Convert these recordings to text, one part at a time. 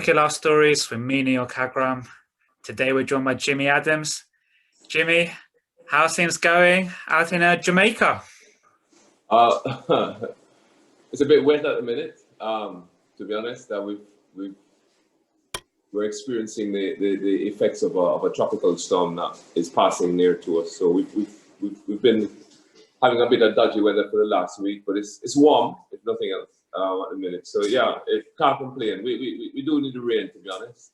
Cricket Life Stories with me, Neel Khagram. Today we're joined by Jimmy Adams. Jimmy, how's things going out in Jamaica? It's a bit wet at the minute. To be honest, we're experiencing the effects of a tropical storm that is passing near to us. So we've been having a bit of dodgy weather for the last week, but it's warm, if nothing else, at the minute. So yeah, it can't complain. We do need the rain, to be honest.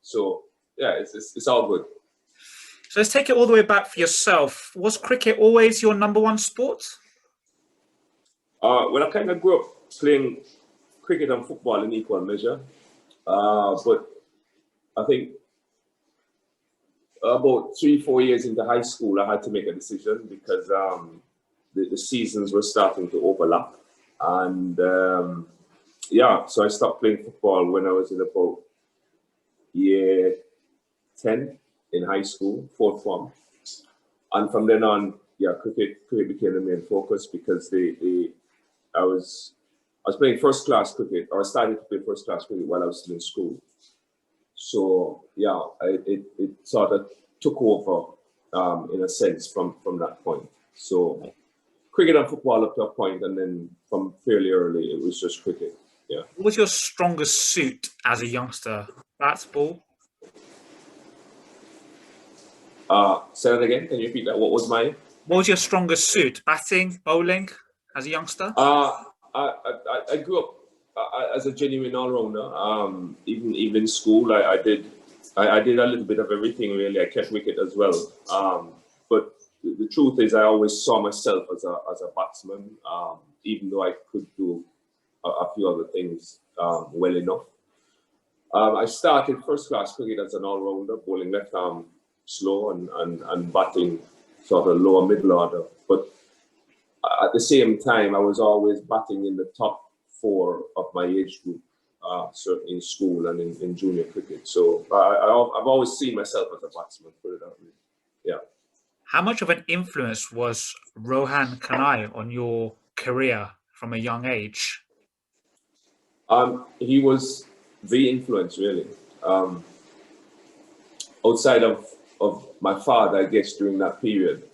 So yeah, it's all good. So let's take it all the way back for yourself. Was cricket always your number one sport? Well, I kind of grew up playing cricket and football in equal measure, but I think about 3-4 years into high school, I had to make a decision because the seasons were starting to overlap. And yeah, so I stopped playing football when I was in about year 10 in high school, fourth form. And from then on, yeah, cricket became the main focus because I was playing first class cricket, or I started to play first class cricket while I was still in school. So yeah, it sort of took over in a sense from that point. So cricket and football up to a point, and then from fairly early it was just cricket. Yeah. What was your strongest suit as a youngster? Bats, ball? Say that again. Can you repeat that? What was your strongest suit? Batting, bowling, as a youngster? I grew up as a genuine all-rounder. Even in school, I did a little bit of everything really. I kept wicket as well. But the truth is, I always saw myself as a batsman, even though I could do a few other things well enough. I started first-class cricket as an all-rounder, bowling left arm slow and batting sort of lower middle order. But at the same time, I was always batting in the top 4 of my age group, certainly in school and in junior cricket. So I've always seen myself as a batsman, put it that way. Yeah. How much of an influence was Rohan Kanai on your career from a young age? He was the influence, really. Outside of my father, I guess, during that period,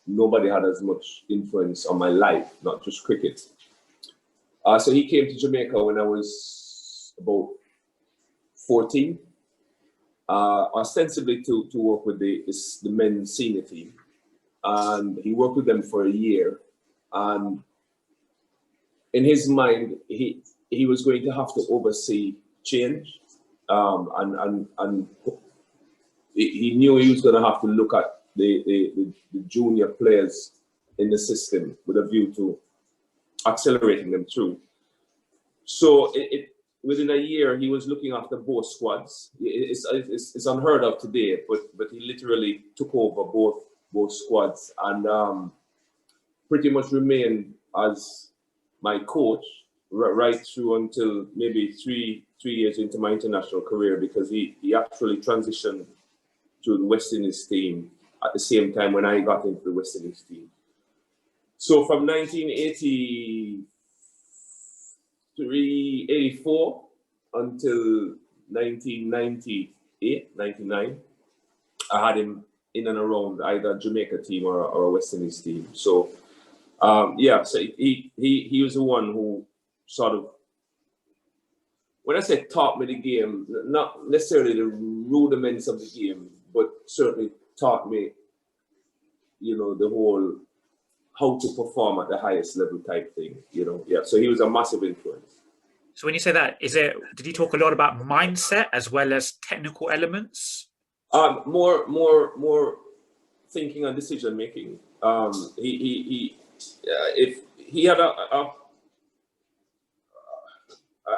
nobody had as much influence on my life, not just cricket. So he came to Jamaica when I was about 14, ostensibly to work with the men's senior team. And he worked with them for a year. And in his mind, he was going to have to oversee change. And he knew he was going to have to look at the junior players in the system with a view to accelerating them through. So within a year, he was looking after both squads. It's unheard of today, but he literally took over both squads and pretty much remained as my coach right through until maybe three years into my international career, because he actually transitioned to the West Indies team at the same time when I got into the West Indies team. So from 1984 until 1998, 99, I had him in and around either a Jamaica team or a West Indies team. So yeah, so he was the one who sort of, when I say taught me the game, not necessarily the rudiments of the game, but certainly taught me, the whole how to perform at the highest level type thing, Yeah, so he was a massive influence. So when you say that, did he talk a lot about mindset as well as technical elements? More thinking and decision making. If he had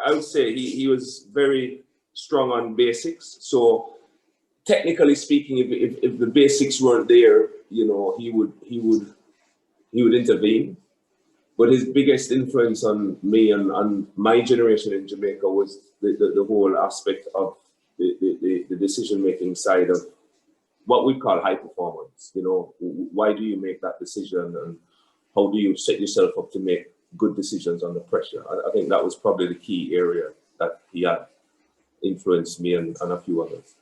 I would say he was very strong on basics. So technically speaking, if the basics weren't there, he would intervene. But his biggest influence on me and on my generation in Jamaica was the whole aspect of the decision-making side of what we call high performance. Why do you make that decision, and how do you set yourself up to make good decisions under pressure? I think that was probably the key area that he had. influenced me and a few others.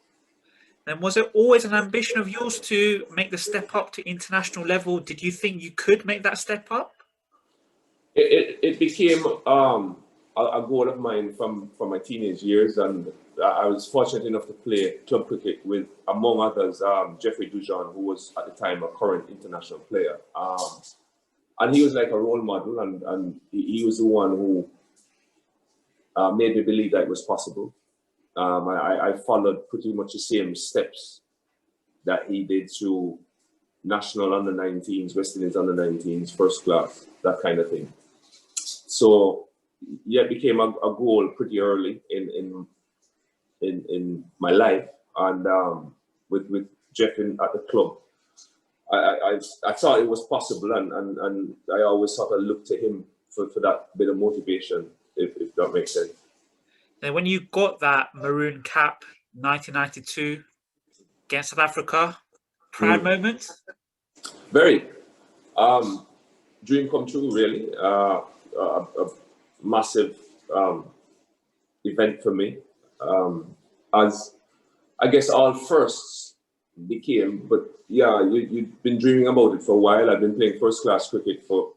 And was it always an ambition of yours to make the step up to international level? Did you think you could make that step up? It became a goal of mine from my teenage years, and I was fortunate enough to play club cricket with, among others, Jeffrey Dujon, who was at the time a current international player. And he was like a role model, and he was the one who made me believe that it was possible. I followed pretty much the same steps that he did through national under-19s, West Indies under-19s, first class, that kind of thing. So yeah, it became a goal pretty early in my life, and with Jeff at the club, I thought it was possible, and I always sort of looked to him for that bit of motivation, if that makes sense. Then when you got that maroon cap, 1992 against South Africa, proud moment? Very. Dream come true, really. A massive event for me. As I guess all firsts became, but yeah, you've been dreaming about it for a while. I've been playing first class cricket for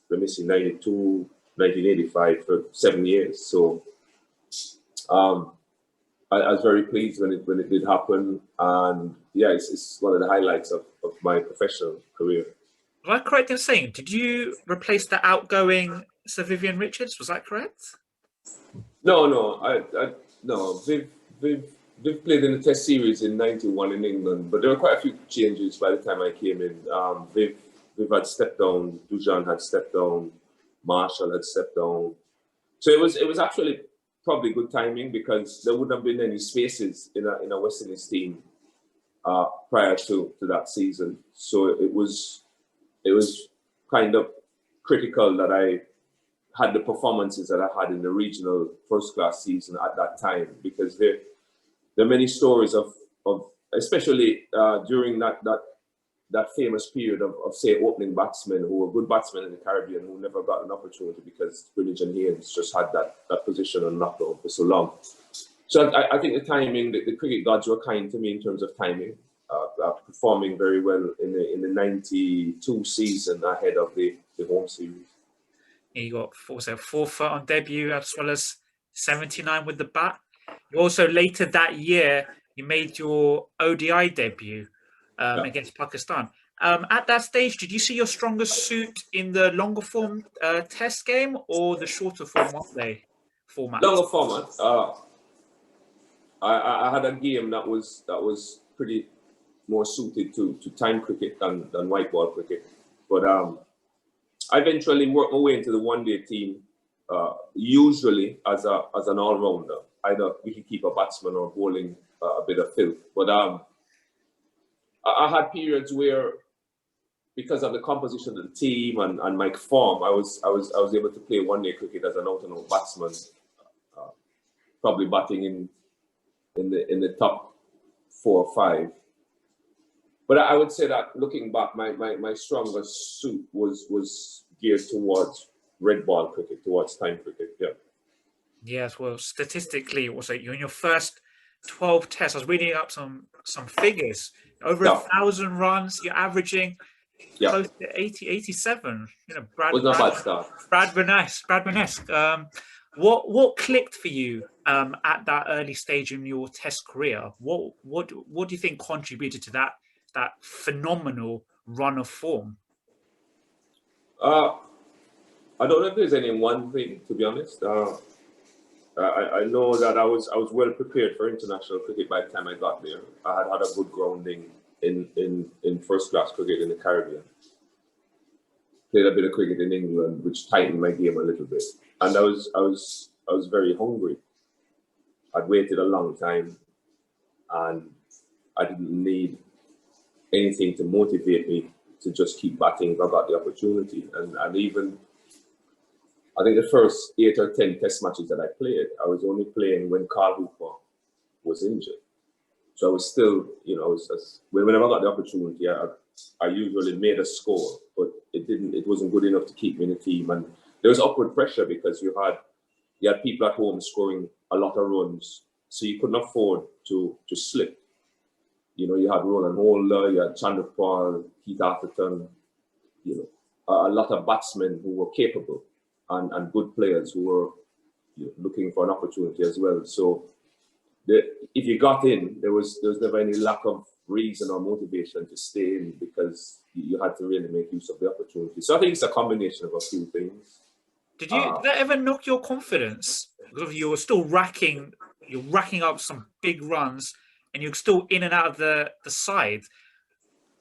let me see, 92, 1985 for 7 years. So I was very pleased when it did happen, and yeah, it's one of the highlights of my professional career. Am I correct in saying, did you replace the outgoing Sir Vivian Richards? Was that correct? No, Viv played in the Test series in '91 in England, but there were quite a few changes by the time I came in. Viv had stepped down, Dujan had stepped down, Marshall had stepped down. So it was actually probably good timing, because there wouldn't have been any spaces in a West Indies team prior to that season. So it was kind of critical that I had the performances that I had in the regional first class season at that time, because there are many stories of especially during that famous period of say opening batsmen who were good batsmen in the Caribbean who never got an opportunity because Greenwich and Haynes just had that position on lockdown for so long. So I think the timing, the cricket gods were kind to me in terms of timing. Performing very well in the '92 season ahead of the home series. You got 4 foot on debut, as well as 79 with the bat. You also later that year you made your ODI debut against Pakistan. At that stage, did you see your strongest suit in the longer form Test game or the shorter form one-day format? Longer format. I had a game that was pretty more suited to time cricket than white ball cricket. But I eventually worked my way into the one-day team, usually as an all-rounder, either wicketkeeper, batsman, or bowling a bit of filth. But I had periods where, because of the composition of the team and my form, I was able to play one-day cricket as an out-and-out batsman, probably batting in the top 4 or 5. But I would say that looking back, my strongest suit was geared towards red ball cricket, towards time cricket. Yeah. Yes, well, statistically, also you're in your first 12 tests. I was reading up some figures. Over 1,000 runs, you're averaging close to 80, 87. You know, was not bad start. Bradman-esque. What clicked for you at that early stage in your Test career? What do you think contributed to that phenomenal run of form? I don't know if there's any one thing, to be honest. I know that I was well prepared for international cricket by the time I got there. I had a good grounding in first class cricket in the Caribbean. Played a bit of cricket in England, which tightened my game a little bit. And I was very hungry. I'd waited a long time, and I didn't need anything to motivate me to just keep batting if I got the opportunity. And even, I think the first 8 or 10 Test matches that I played, I was only playing when Carl Hooper was injured. So I was still, whenever I got the opportunity, I usually made a score, but it wasn't good enough to keep me in the team. And there was upward pressure because you had people at home scoring a lot of runs, so you couldn't afford to slip. You know, you had Roland Holder, you had Chandler Paul, Keith Atherton, you know, a lot of batsmen who were capable and good players who were, you know, looking for an opportunity as well. So if you got in, there was never any lack of reason or motivation to stay in, because you had to really make use of the opportunity. So I think it's a combination of a few things. Did that ever knock your confidence? Because you're still racking up some big runs, and you're still in and out of the side.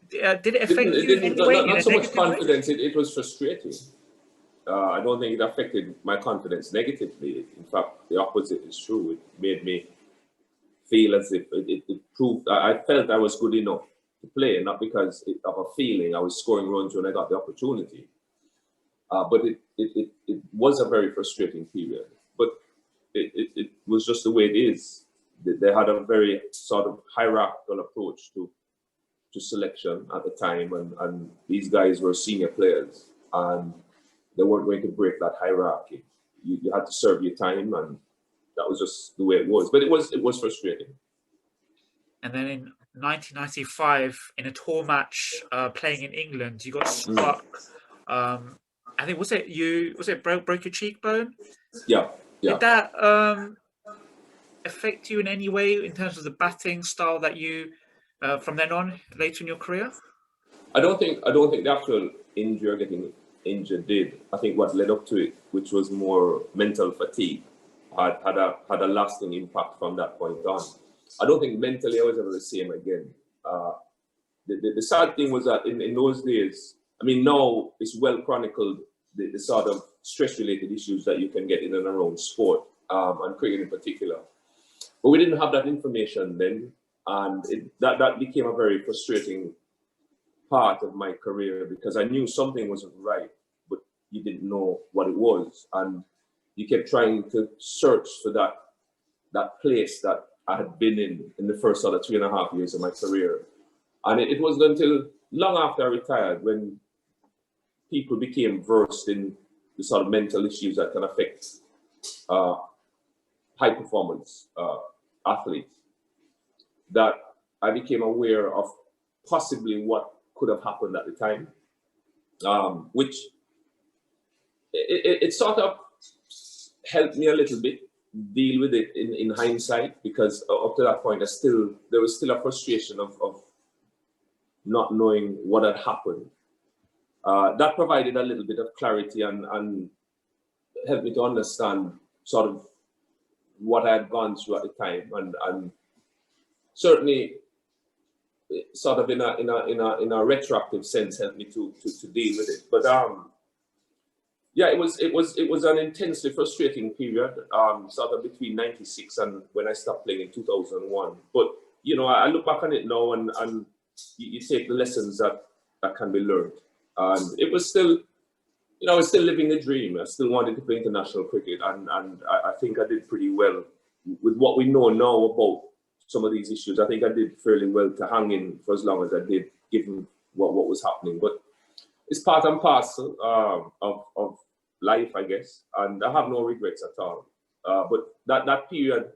Did it affect you in any way? Not so much confidence. It was frustrating. I don't think it affected my confidence negatively. In fact, the opposite is true. It made me feel as if it proved I felt I was good enough to play, not because of a feeling I was scoring runs when I got the opportunity. But it was a very frustrating period. But it was just the way it is. They had a very sort of hierarchical approach to selection at the time, and these guys were senior players, and they weren't going to break that hierarchy. You had to serve your time, and that was just the way it was. But it was frustrating. And then in 1995, in a tour match playing in England, you got struck. I think was it broke your cheekbone? Yeah. Did that affect you in any way in terms of the batting style that you from then on later in your career? I don't think the actual injury or getting injured did. I think what led up to it, which was more mental fatigue, had a lasting impact from that point on. I don't think mentally I was ever the same again. The sad thing was that in those days, I mean, now it's well chronicled, the sort of stress-related issues that you can get in and around sport, and cricket in particular. But we didn't have that information then, and that became a very frustrating part of my career, because I knew something wasn't right, but you didn't know what it was, and you kept trying to search for that place that I had been in the first sort of 3.5 years of my career. And it wasn't until long after I retired when people became versed in the sort of mental issues that can affect high performance athletes that I became aware of possibly what could have happened at the time, which it sort of helped me a little bit deal with it in hindsight, because up to that point there was still a frustration of not knowing what had happened. That provided a little bit of clarity and helped me to understand sort of what I had gone through at the time, and certainly sort of in a retroactive sense helped me to deal with it. But yeah, it was an intensely frustrating period, sort of between 96 and when I stopped playing in 2001. But you know, I look back on it now, and you take the lessons that can be learned. And it was still, you know, I was still living the dream. I still wanted to play international cricket, and I think I did pretty well with what we know now about some of these issues. I think I did fairly well to hang in for as long as I did, given what was happening. But it's part and parcel of life, I guess, and I have no regrets at all. But that period,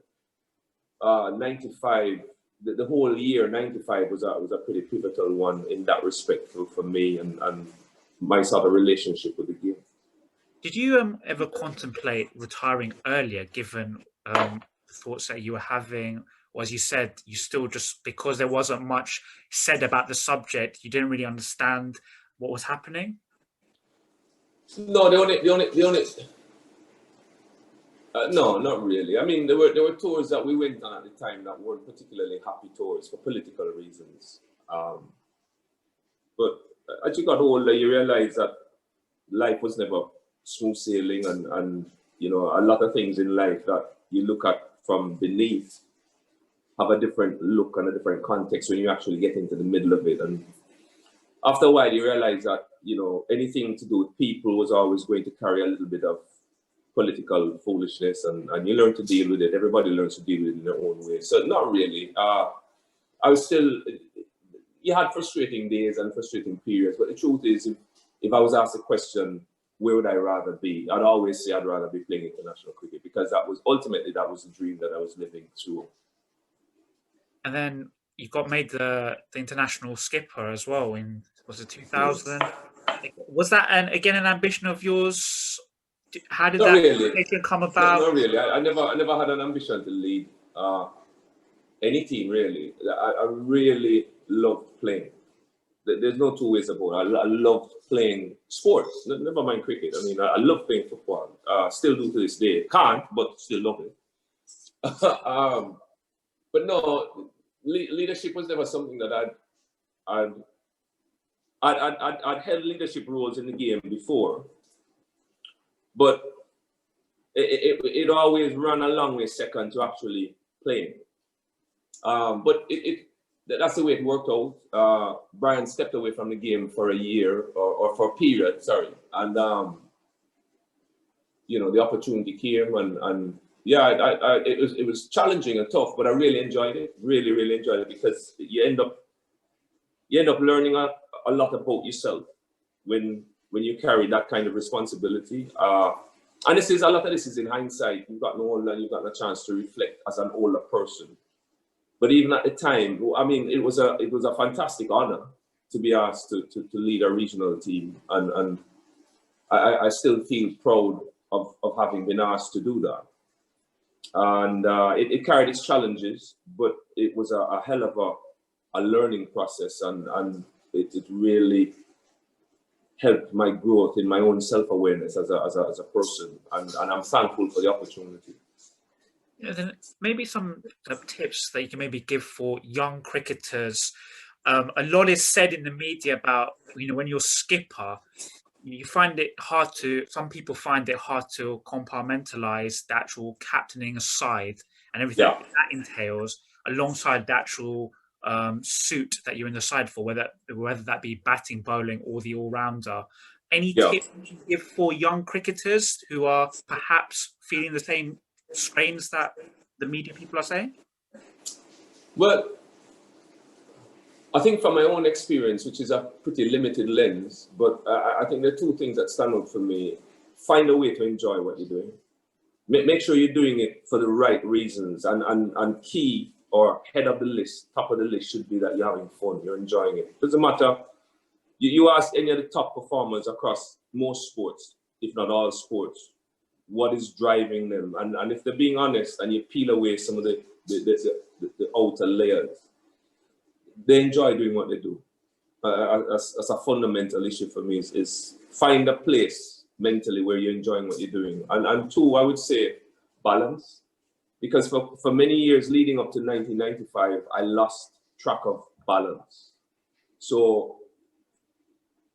95, the whole year 95 was a pretty pivotal one in that respect for me and my sort of relationship with the game. Did you ever contemplate retiring earlier, given the thoughts that you were having? Or as you said, you still just, because there wasn't much said about the subject, you didn't really understand what was happening? No, no, not really. I mean, there were tours that we went on at the time that weren't particularly happy tours for political reasons. But as you got older, you realize that life was never smooth sailing, and you know, a lot of things in life that you look at from beneath have a different look and a different context when you actually get into the middle of it. And after a while, you realize that, you know, anything to do with people was always going to carry a little bit of political foolishness, and you learn to deal with it. Everybody learns to deal with it in their own way. So not really. I was still, you had frustrating days and frustrating periods, but the truth is, if I was asked a question, where would I rather be? I'd always say I'd rather be playing international cricket, because that was the dream that I was living through. And then you got made the international skipper as well in, was it 2000? Was that again an ambition of yours? How did Not that really. ambition come about? Not really. I never had an ambition to lead any team, really. I really loved playing. There's no two ways about it. I loved playing sports, never mind cricket. I mean, I love playing football. Still do to this day. Can't, but still love it. But no, leadership was never something that I'd held leadership roles in the game before, but it always ran a long way second to actually playing. But that's the way it worked out. Brian stepped away from the game for a year or for a period, sorry, and the opportunity came, and yeah, it was challenging and tough, but I really enjoyed it. Really, really enjoyed it, because you end up learning a lot about yourself when you carry that kind of responsibility. And a lot of this is in hindsight. You've gotten older and you've gotten a chance to reflect as an older person. But even at the time, I mean, it was a fantastic honor to be asked to lead a regional team, and I still feel proud of having been asked to do that. And it carried its challenges, but it was a hell of a learning process, and it really helped my growth in my own self-awareness as a person, and I'm thankful for the opportunity. Then maybe some tips that you can maybe give for young cricketers. A lot is said in the media about, when you're skipper, you find it hard some people find it hard to compartmentalize the actual captaining a side and everything that entails, alongside the actual suit that you're in the side for, whether that be batting, bowling, or the all-rounder. Any tips you can give for young cricketers who are perhaps feeling the same strains that the media people are saying? Well, I think from my own experience, which is a pretty limited lens, but I think there are two things that stand out for me. Find a way to enjoy what you're doing. Make sure you're doing it for the right reasons, and key or head of the list, top of the list should be that you're having fun, you're enjoying it. Doesn't matter. You ask any of the top performers across most sports, if not all sports, what is driving them, and if they're being honest and you peel away some of the outer layers, they enjoy doing what they do. That's a fundamental issue for me, is find a place mentally where you're enjoying what you're doing. And two, I would say balance. Because for many years leading up to 1995, I lost track of balance. So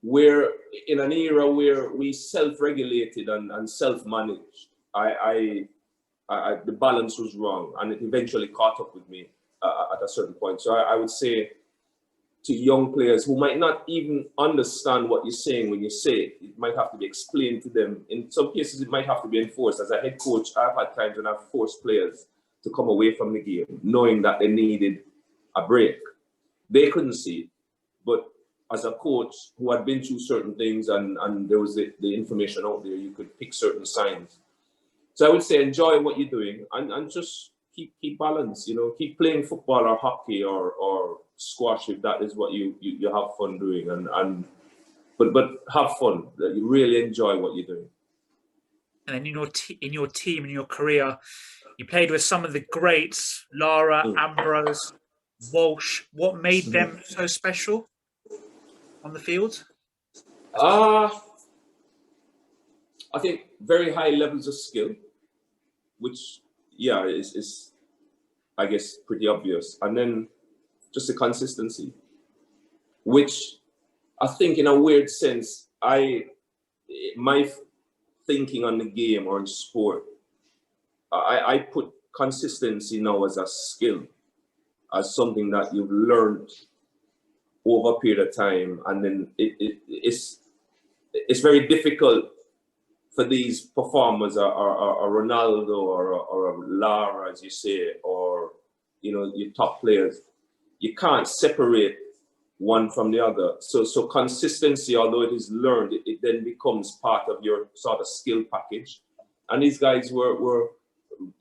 we're in an era where we self-regulated and self-managed. The balance was wrong, and it eventually caught up with me at a certain point. So I would say to young players who might not even understand what you're saying when you say it, it might have to be explained to them. In some cases, it might have to be enforced. As a head coach, I've had times when I've forced players to come away from the game, knowing that they needed a break. They couldn't see it, but as a coach who had been through certain things, and there was the information out there, you could pick certain signs. So I would say enjoy what you're doing, and just keep balance. Keep playing football or hockey or squash if that is what you have fun doing, but have fun, that you really enjoy what you're doing. And then in your team, in your career, you played with some of the greats, Lara, Ambrose, Walsh. What made them so special on the field? I think very high levels of skill, which is I guess pretty obvious, and then just the consistency, which I think in a weird sense, my thinking on the game or in sport, I put consistency now as a skill, as something that you've learned over a period of time, and then it's very difficult for these performers, or Ronaldo or Lara, as you say, or your top players. You can't separate one from the other. So consistency, although it is learned, it then becomes part of your sort of skill package. And these guys were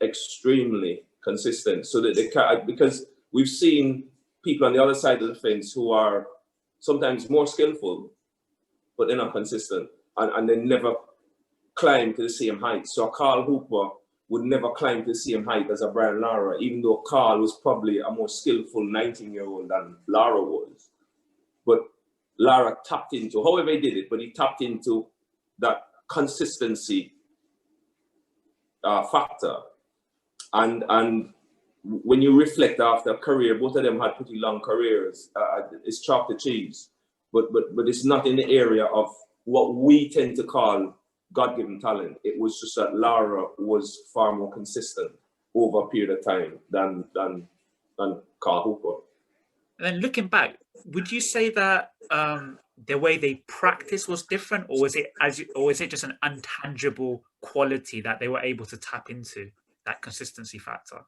extremely consistent. So that they can, because we've seen people on the other side of the fence who are sometimes more skillful, but they're not consistent, and they never climb to the same height. So a Carl Hooper would never climb to the same height as a Brian Lara, even though Carl was probably a more skillful 19-year-old than Lara was. But Lara tapped into, however he did it, but he tapped into that consistency factor. And when you reflect after a career, both of them had pretty long careers. It's chalk to cheese, but it's not in the area of what we tend to call God-given talent. It was just that Lara was far more consistent over a period of time than Carl Hooper. And then looking back, would you say that the way they practice was different, or was it just an intangible quality that they were able to tap into, that consistency factor?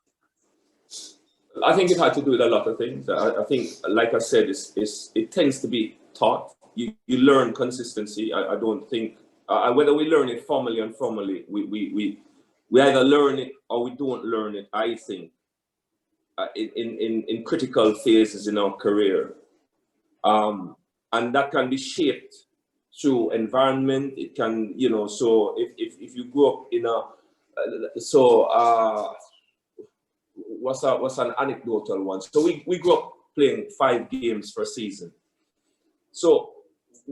I think it had to do with a lot of things. I think, like I said, it tends to be taught. You learn consistency. I don't think whether we learn it formally or informally, we either learn it or we don't learn it. I think in critical phases in our career, and that can be shaped through environment. It can, so if you grew up in a what's an anecdotal one? So we grew up playing 5 games for a season. So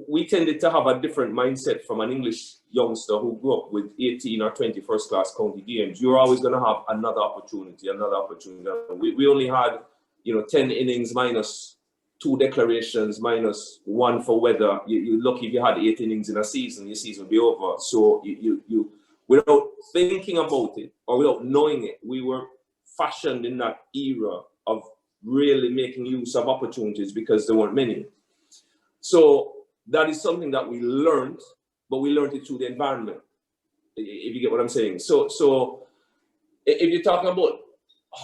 we tended to have a different mindset from an English youngster who grew up with 18 or 20 first-class county games. You're always going to have another opportunity. We only had, 10 innings minus 2 declarations minus 1 for weather. You're lucky if you had 8 innings in a season, your season would be over. So you without thinking about it or without knowing it, we were fashioned in that era of really making use of opportunities because there weren't many. So that is something that we learned, but we learned it through the environment, if you get what I'm saying. So if you're talking about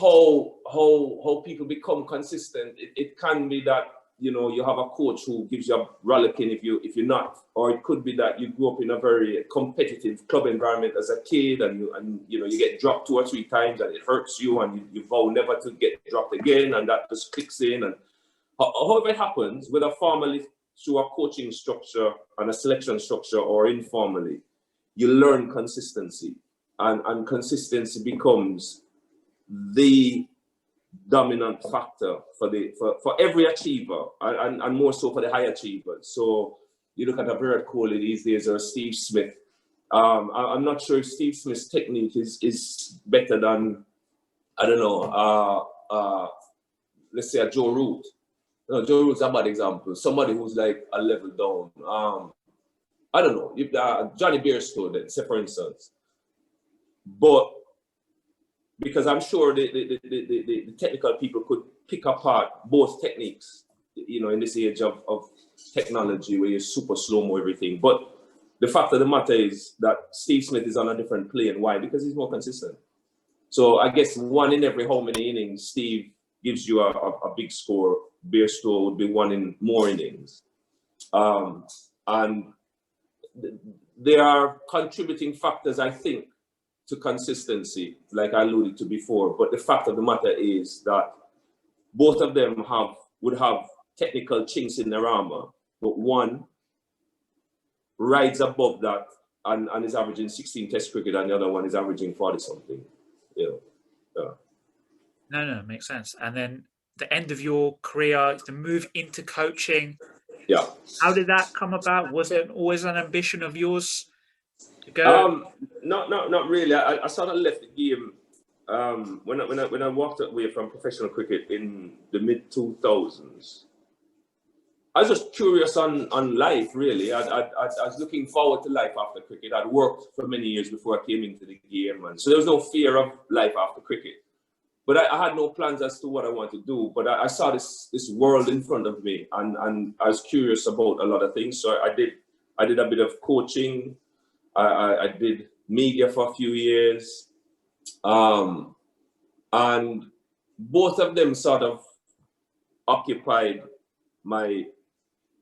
how people become consistent, it can be that you have a coach who gives you a rollicking if you're not, or it could be that you grew up in a very competitive club environment as a kid, and you get dropped 2 or 3 times and it hurts you, and you vow never to get dropped again, and that just clicks in. And however it happens, whether formally through a coaching structure and a selection structure or informally, you learn consistency, and consistency becomes the dominant factor for every achiever, and more so for the high achievers. So you look at a Virat Kohli these days, or Steve Smith. I'm not sure if Steve Smith's technique is better than, I don't know, let's say a Joe Root. Joe Root's a bad example. Somebody who's like a level down. I don't know, Johnny Bairstow, then, say for instance. But because I'm sure the technical people could pick apart both techniques, in this age of technology where you're super slow-mo everything. But the fact of the matter is that Steve Smith is on a different plane. Why? Because he's more consistent. So I guess 1 in every how many innings, Steve gives you a big score. Bairstow would be 1 in more innings. And there are contributing factors, I think, to consistency, like I alluded to before. But the fact of the matter is that both of them would have technical chinks in their armor, but one rides above that and is averaging 16 Test cricket, and the other one is averaging 40 something. No, it makes sense. And then the end of your career, the move into coaching. Yeah. How did that come about? Was it always an ambition of yours to go? Not really. I sort of left the game when I walked away from professional cricket in the mid-2000s. I was just curious on life, really. I was looking forward to life after cricket. I'd worked for many years before I came into the game, and so there was no fear of life after cricket. But I had no plans as to what I wanted to do. But I saw this world in front of me, and I was curious about a lot of things. So I did a bit of coaching. I did media for a few years, and both of them sort of occupied my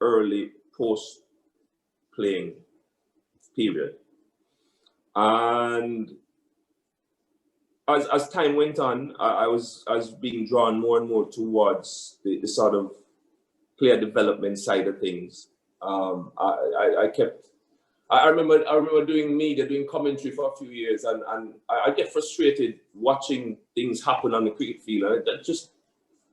early post-playing period. And as time went on, I was being drawn more and more towards the sort of player development side of things. I remember doing media, doing commentary for a few years, and I get frustrated watching things happen on the cricket field. And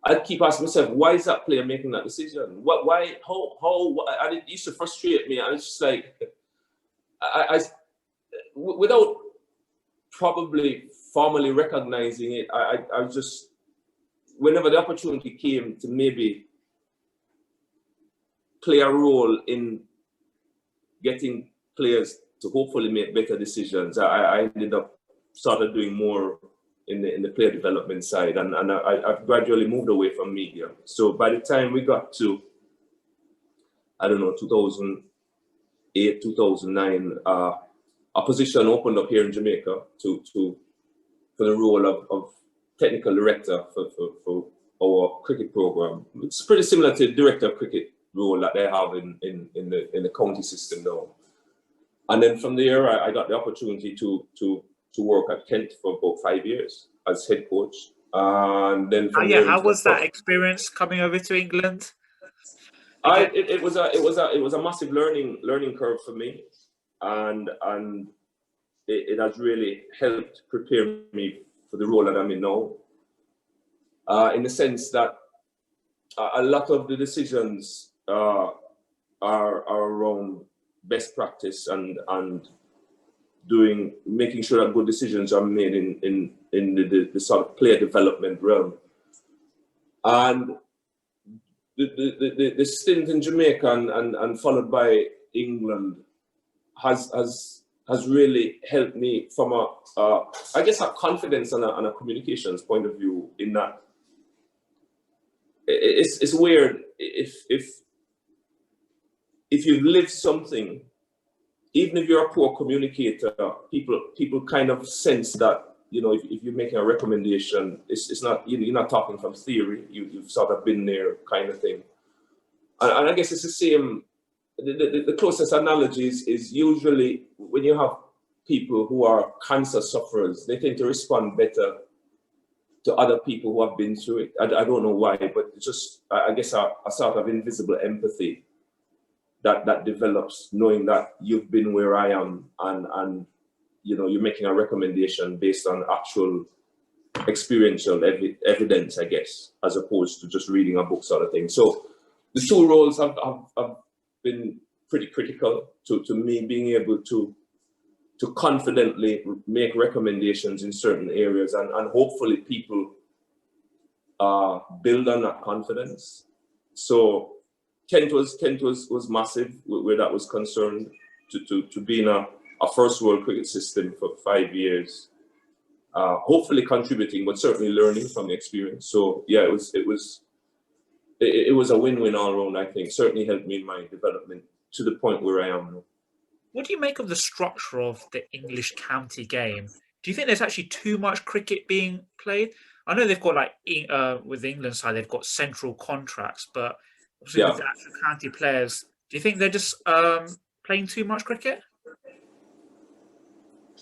I'd keep asking myself, why is that player making that decision? Why, how, and it used to frustrate me. And it's just like, without probably formally recognizing it, I just, whenever the opportunity came to maybe play a role in getting players to hopefully make better decisions, I ended up sort of doing more in the player development side, and I've gradually moved away from media. So by the time we got to, I don't know, 2008, 2009, a position opened up here in Jamaica for the role of technical director for our cricket program. It's pretty similar to the director of cricket role that they have in the county system now. And then from there, I got the opportunity to work at Kent for about 5 years as head coach. And then from there, how was that experience coming over to England? It was a massive learning curve for me, and it has really helped prepare me for the role that I'm in now. In the sense that a lot of the decisions are around best practice and making sure that good decisions are made in the sort of player development realm. And the stint in Jamaica and followed by England has really helped me from I guess a confidence and a communications point of view, in that it's weird if you've lived something, even if you're a poor communicator, people kind of sense that, you know, if you're making a recommendation, it's not, you're not talking from theory, you've sort of been there, kind of thing. And I guess it's the same. The closest analogy is usually when you have people who are cancer sufferers, they tend to respond better to other people who have been through it. I don't know why, but it's just, I guess, a sort of invisible empathy that develops, knowing that you've been where I am, and you know, you're making a recommendation based on actual experiential evidence, I guess, as opposed to just reading a book sort of thing. So the two roles have been pretty critical to me being able to confidently make recommendations in certain areas, and hopefully people build on that confidence. So Kent was massive where that was concerned, to be in a first world cricket system for 5 years, hopefully contributing, but certainly learning from the experience. So yeah, it was a win-win all around. I think certainly helped me in my development to the point where I am now. What do you make of the structure of the English county game? Do you think there's actually too much cricket being played? I know they've got, like, with the England side, they've got central contracts, but obviously with the actual county players, do you think they're just playing too much cricket?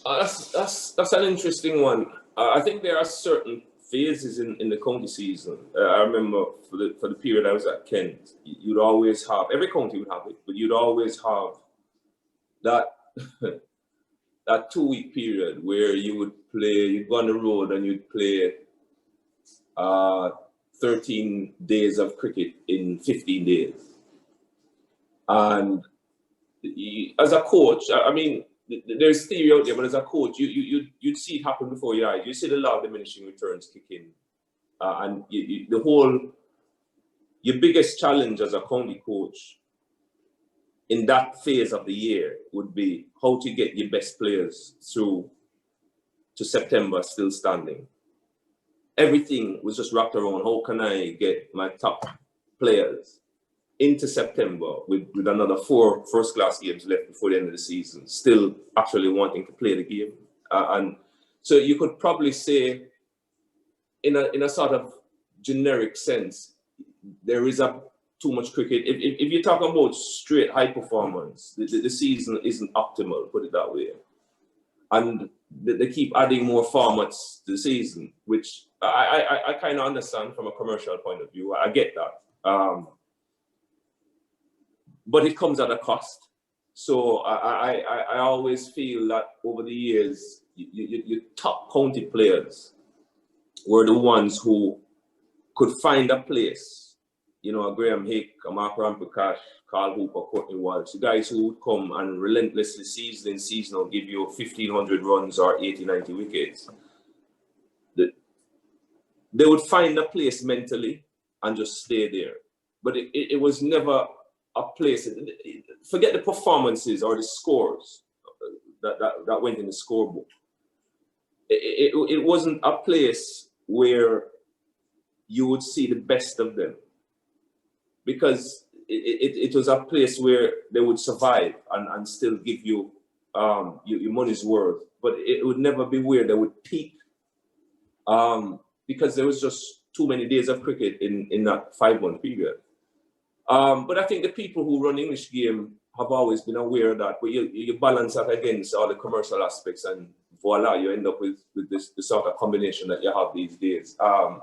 That's an interesting one. I think there are certain phases in the county season. I remember for the period I was at Kent, you'd always have, every county would have it, but you'd always have that that 2-week period where you'd go on the road and you'd play 13 days of cricket in 15 days. And as a coach, I mean, there's theory out there, but as a coach, you'd see it happen before your eyes. You see the law of diminishing returns kick in, and your biggest challenge as a county coach in that phase of the year would be how to get your best players through to September still standing. Everything was just wrapped around how can I get my top players into September with another 4 first-class games left before the end of the season, still actually wanting to play the game. And so you could probably say, in a sort of generic sense, there is a too much cricket. If you're talking about straight high performance, the season isn't optimal, put it that way. And they keep adding more formats to the season, which I kind of understand from a commercial point of view. I get that. But it comes at a cost. So I always feel that over the years, your top county players were the ones who could find a place. You know, a Graham Hick, a Mark Ramprakash, Carl Hooper, Courtney Walsh, the guys who would come and relentlessly season in season will give you 1,500 runs or 80, 90 wickets. They would find a place mentally and just stay there. But it was never a place, forget the performances or the scores that went in the scorebook. It wasn't a place where you would see the best of them, because it was a place where they would survive and still give you your money's worth, but it would never be where they would peak, because there was just too many days of cricket in that 5-month period. But I think the people who run English game have always been aware of that, but you balance that against all the commercial aspects, and voila, you end up with this sort of combination that you have these days. I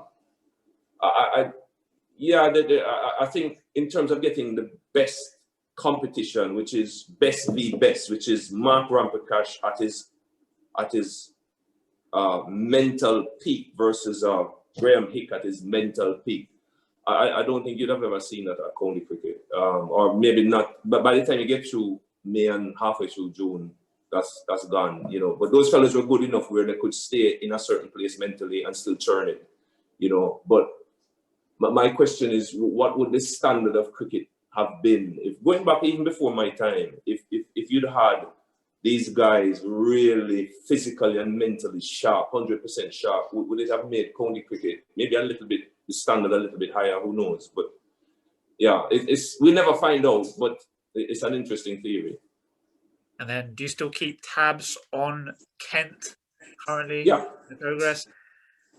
think in terms of getting the best competition, which is best v best, which is Mark Ramprakash at his mental peak versus Graham Hick at his mental peak. I don't think you'd have ever seen that at county cricket, or maybe not. But by the time you get through May and halfway through June, that's gone, you know. But those fellas were good enough where they could stay in a certain place mentally and still churn it, you know. But my question is, what would the standard of cricket have been if, going back even before my time, if you'd had these guys really physically and mentally sharp, 100% sharp, would it have made county cricket maybe a little bit, the standard a little bit higher? Who knows? But yeah, we never find out, but it's an interesting theory. And then, do you still keep tabs on Kent currently? Yeah. The progress?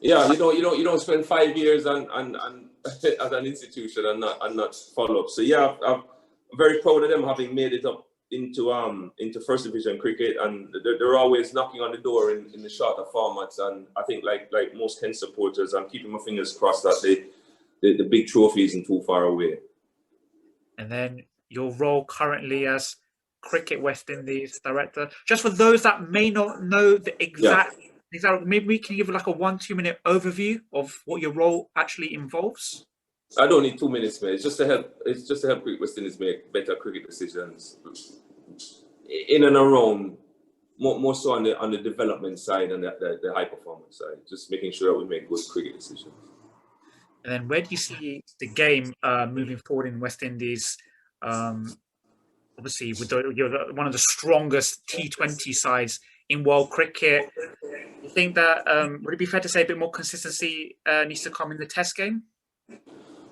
Yeah, you don't spend 5 years and at an institution and not follow up. So yeah, I'm very proud of them having made it up into first division cricket, and they're always knocking on the door in the shorter formats. And I think like most Kent supporters, I'm keeping my fingers crossed that the big trophy isn't too far away. And then your role currently as Cricket West Indies director, just for those that may not know the exact, maybe we can give like a 1-2 minute overview of what your role actually involves. I don't need 2 minutes, man. It's just to help Cricket West Indies make better cricket decisions in and around, more so on the development side and the high performance side. Just making sure that we make good cricket decisions. And then, where do you see the game moving forward in West Indies? Obviously, you're one of the strongest T20 sides in world cricket. You think that would it be fair to say a bit more consistency needs to come in the Test game?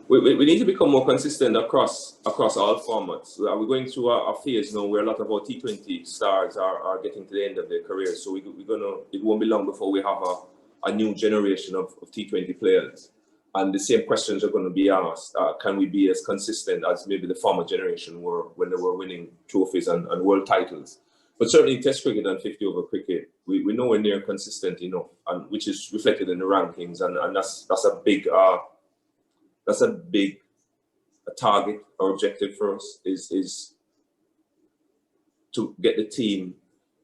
We need to become more consistent across all formats. We're going through a phase now where a lot of our T20 stars are getting to the end of their careers. So it won't be long before we have a new generation of T20 players. And the same questions are going to be asked. Can we be as consistent as maybe the former generation were when they were winning trophies and world titles? But certainly in Test cricket and 50-over cricket, we're nowhere near consistent enough, and which is reflected in the rankings. And that's a big target or objective for us is to get the team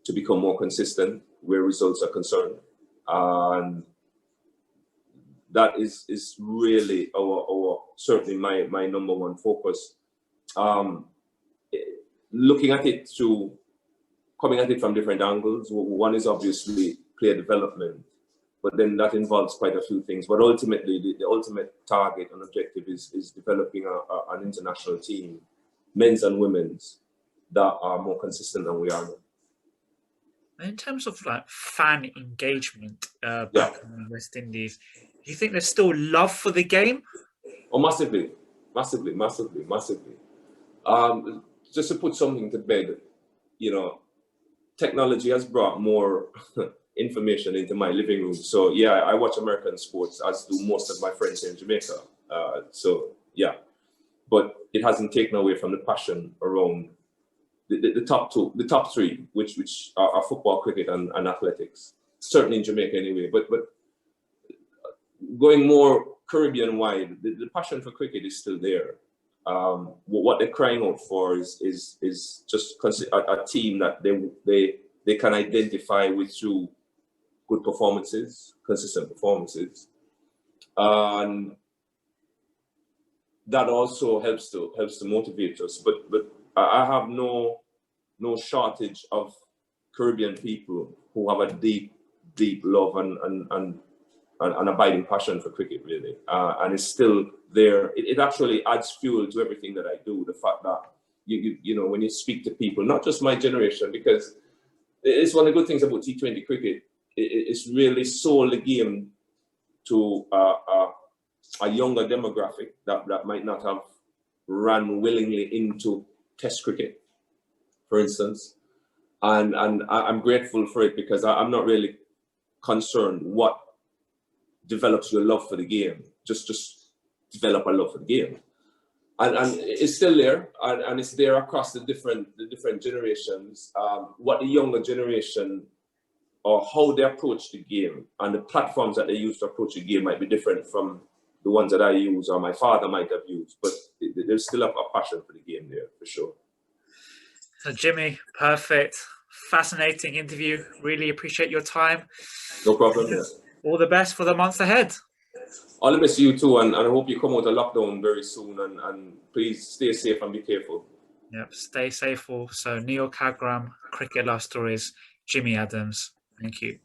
to become more consistent where results are concerned. And that is really our certainly my number one focus. Looking at it coming at it from different angles. One is obviously player development, but then that involves quite a few things. But ultimately, the ultimate target and objective is developing an international team, men's and women's, that are more consistent than we are now. In terms of like fan engagement back in the West Indies, do you think there's still love for the game? Oh, massively. Just to put something to bed, technology has brought more information into my living room. So yeah, I watch American sports, as do most of my friends in Jamaica. but it hasn't taken away from the passion around the top three, which are football, cricket, and athletics. Certainly in Jamaica anyway, but going more Caribbean wide, the passion for cricket is still there. What they're crying out for is just a team that they can identify with through good performances, consistent performances, and that also helps to motivate us. But I have no shortage of Caribbean people who have a deep love and abiding passion for cricket, really, and it's still there. It actually adds fuel to everything that I do. The fact that you know, when you speak to people, not just my generation, because it's one of the good things about T20 cricket. It's really sold the game to a younger demographic that might not have run willingly into Test cricket, for instance, and I'm grateful for it, because I'm not really concerned what develops your love for the game. Just develop a love for the game, and it's still there, and it's there across the different generations. What the younger generation, or how they approach the game, and the platforms that they use to approach the game might be different from the ones that I use or my father might have used, but there's still a passion for the game there, for sure. So Jimmy, perfect, fascinating interview. Really appreciate your time. No problem. Yeah. All the best for the months ahead. All the best to you too, and I hope you come out of lockdown very soon, and please stay safe and be careful. Yep, stay safe also. Neel Khagram, Cricket Love Stories, Jimmy Adams. Thank you.